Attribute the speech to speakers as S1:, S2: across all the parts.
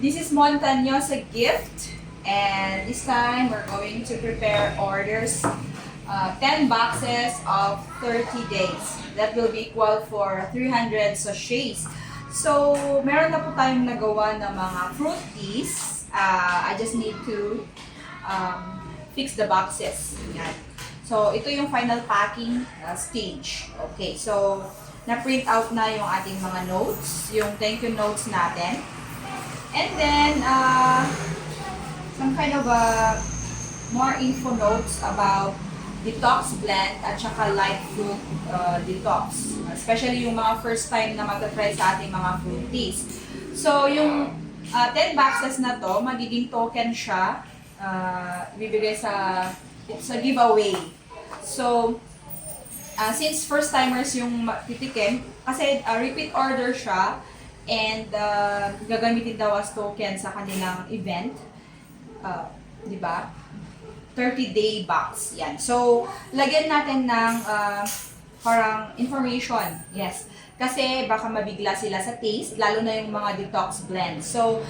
S1: This is Montañosa gift, and this time we're going to prepare orders 10 boxes of 30 days. That will be equal for 300 sachets. So, meron na po tayong nagawa ng mga fruit teas. I just need to fix the boxes. Yan. So, ito yung final packing stage. Okay, so, na-print out na yung ating mga notes, yung thank you notes natin. And then, some kind of more info notes about detox blend at saka light fruit detox. Especially yung mga first time na mag-try sa ating mga fruit teas. So, yung 10 boxes na to, magiging token siya. Bibigay sa, it's a giveaway. So, since first timers yung titikim, kasi repeat order siya, and gagamitin daw as token sa kanilang event. Di ba? 30-day box. Yan. So, lagyan natin ng parang information. Yes. Kasi baka mabigla sila sa taste, lalo na yung mga detox blend. So,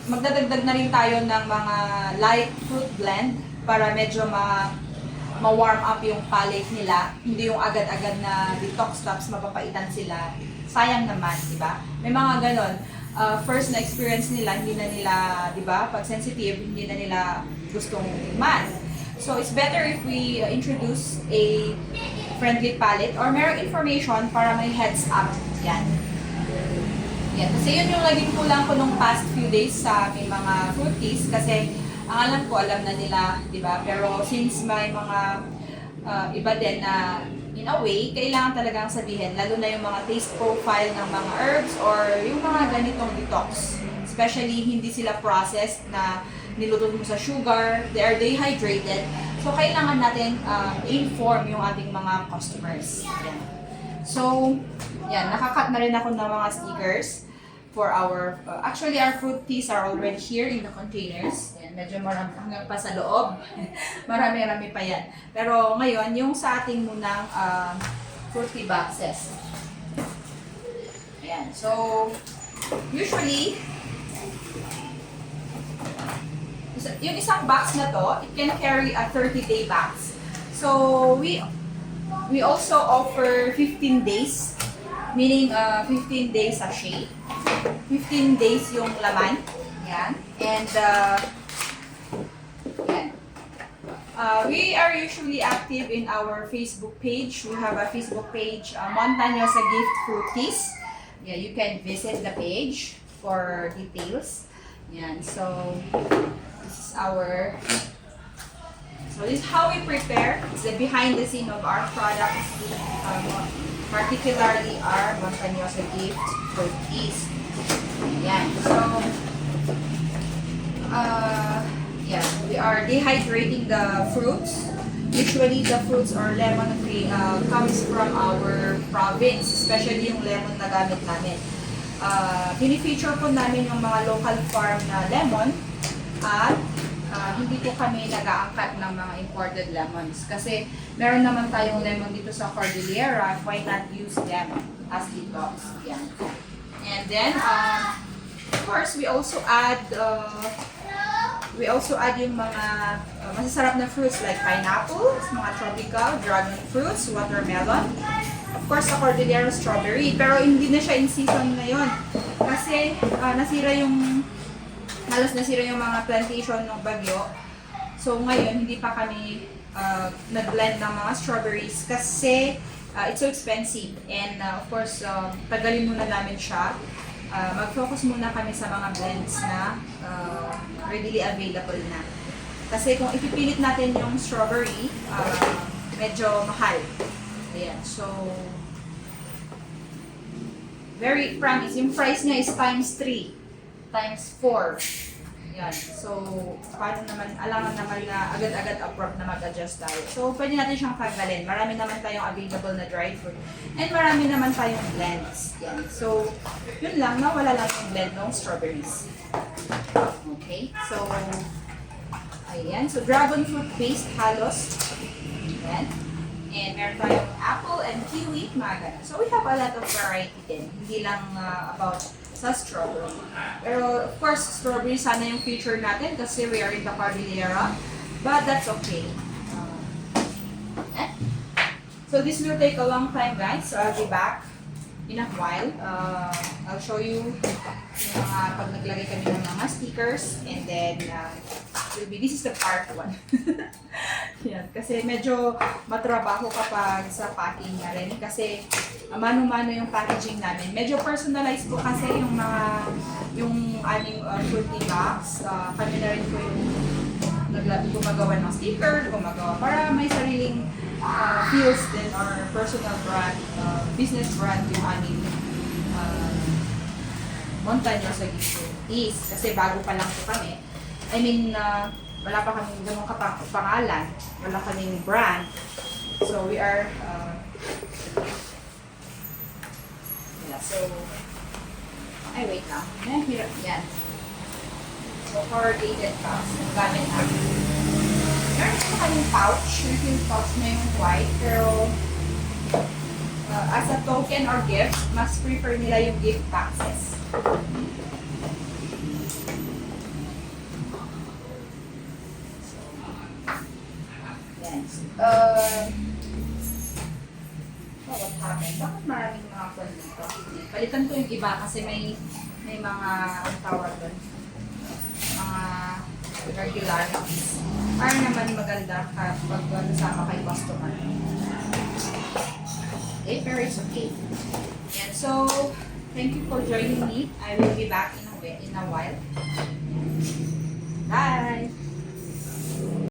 S1: magdadagdag na rin tayo ng mga light fruit blend para medyo ma-warm up yung palate nila. Hindi yung agad-agad na detox tops, mapapaitan sila. Sayang naman, di ba? May mga ganon. First na experience nila, hindi na nila, di ba? Pag sensitive, hindi na nila gustong tikman. So, it's better if we introduce a friendly palate or merong information para may heads up. Yan. Yan. Kasi yun yung naging kulang ko nung past few days sa aming mga fruities kasi ang alam ko, alam na nila, di ba? Pero since may mga iba din na in a way, kailangan talagang sabihin, lalo na yung mga taste profile ng mga herbs or yung mga ganitong detox. Especially, hindi sila processed na niluto mo sa sugar, they are dehydrated. So, kailangan natin inform yung ating mga customers. Yan. So, yan, nakakat na rin ako ng mga stickers for our, actually our fruit teas are already here in the containers. Yan, medyo marami hanggang pa sa loob. Marami-rami pa yan. Pero ngayon, yung sa ating munang fruit tea boxes. Ayan, so usually, yung isang box na to, it can carry a 30-day box. So we also offer 15 days, meaning 15 days sachet. 15 days yung laman. Yan. And yan. We are usually active in our Facebook page. We have a Facebook page, Montañosa Gift Fruities. Yeah, you can visit the page for details. Yan. So, this is our... So, this is how we prepare. It's the behind the scene of our products. Particularly our Montañosa Gift Fruities. Yan. So, yeah, we are dehydrating the fruits. Usually, the fruits or lemon comes from our province, especially yung lemon na gamit namin. Pinifeature po namin yung mga local farm na lemon at hindi po kami nag-aangkat ng mga imported lemons. Kasi meron naman tayong lemon dito sa Cordillera, why not use them as detox? Yan. And then, of course, we also add yung mga masasarap na fruits like pineapple, mga tropical, dragon fruits, watermelon. Of course, sa Cordillera, strawberry. Pero hindi na siya in season ngayon. Kasi halos nasira yung mga plantation ng bagyo. So ngayon, hindi pa kami nag-blend ng mga strawberries kasi it's so expensive. And of course, tagalin muna namin siya. Mag-focus muna kami sa mga blends na readily available na. Kasi kung ipipilit natin yung strawberry, medyo mahal. Ayan, so very promise. Yung price niya is times 3, times 4. Yan. So, paano naman, alangan naman na agad-agad abrupt na mag-adjust tayo. So, pwede natin siyang tanggalin. Marami naman tayong available na dried fruit. And marami naman tayong blends. Yan. So, yun lang, nawala lang yung blend ng strawberries. Okay. So, ayan. So, dragon fruit paste halos. Ayan. And meron tayong apple and kiwi, mga ganun. So, we have a lot of variety din. Hindi lang about sa strawberry. Pero of course, strawberry sana yung future natin kasi we are in the Cordillera. But that's okay. Eh? So this will take a long time, guys. So I'll be back in a while. I'll show you yung mga pag naglagay kami ng mga stickers, and then this is the part 1. Yan, kasi medyo matrabaho kapag sa packing na rin kasi mano-mano yung packaging namin. Medyo personalized po kasi yung aming fruity box. Kami na rin po yung gumagawa ng sticker, gumagawa para may sariling feels din or personal brand, business brand yung aming Montañosa Gift is kasi bago pa lang po kami. I mean, wala pa kaming ganung pangalan, wala kaming brand. So we are so wait lang. Hirap yan. So corrugated box yung gamit namin. Meron pa kaming pouch, yung pouch na yung white, pero as a token or gift, mas prefer nila yung gift boxes. What happened? Bakit maraming mga kwan dito? Palitan ko yung iba kasi may mga ang tawag doon. Mga regularities. Para naman maganda kapag nasama kay customer. Okay, pero it's okay. And so, thank you for joining me. I will be back in a while. Bye!